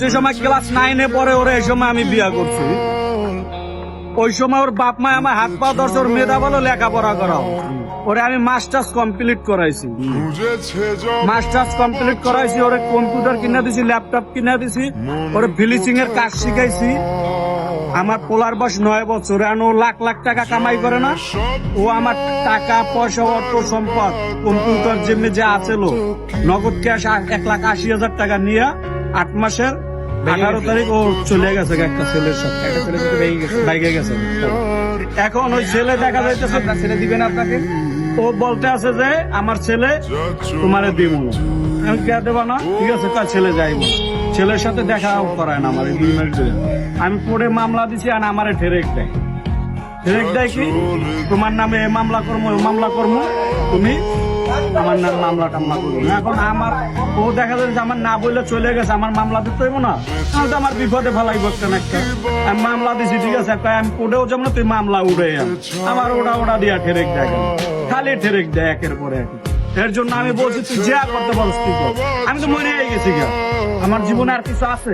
যে সময় ক্লাস 9-এ পড়ে ওরে এই সময় আমি বিয়া করছি। ওই সময় ওর বাপ মা আমার হাত পা ধরছে, ওর মেধা বলো লেখাপড়া করাও। ওরে আমি মাস্টার্স কমপ্লিট করাইছি, ওরে কম্পিউটার কিনে দিছি, ল্যাপটপ কিনে দিছি, ওরে ফিনিশিং এর কাজ শিখাইছি। আমার পোলার বয়স 9 বছর, ও লাখ লাখ টাকা কামাই করে না। ও আমার টাকা পয়সা অর্থ সম্পদ কম্পিউটার জিমে যা আছে নগদ ক্যাশ 1,80,000 টাকা নিয়ে 8 মাসের 18 তারিখ ও চলে গেছে একটা ছেলের সাথে, বাইকে গেছে। এখন ওই ছেলে দেখা যাইতেছে ছেলে দিবেন আপনাকে, ও বলতে আছে যে আমার ছেলে তোমারে দিব না। আমি কে দেবা না, ঠিক আছে তার ছেলে যাইব। ছেলের সাথে দেখা করায় না আমার 2 মাস ধরে। আমি পরে মামলা দিছি আর আমারে ঠেরেক দেয় কি তোমার নামে মামলা করবো তুমি আমার নাম মামলা টামলা করবো না। এখন আমার ও দেখা যাচ্ছে আমার না বললে চলে গেছে, আমার মামলা দিতে হইব না, আমি তো আমার বিপদে ফেলাই বসছেন একটা। আমি মামলা দিছি, ঠিক আছে আমি কোর্টেও যাবো না, তুই মামলা উঠে আমার ওটা দিয়া ঠেরেক দেয়, খালি ঠেরেক দেয় একের পরে এক। এর জন্য আমি বলছি তুই যা করতে পারছিস তুই কর। আমি তো মরে গেছি, আমার জীবনে আর কিছু আছে।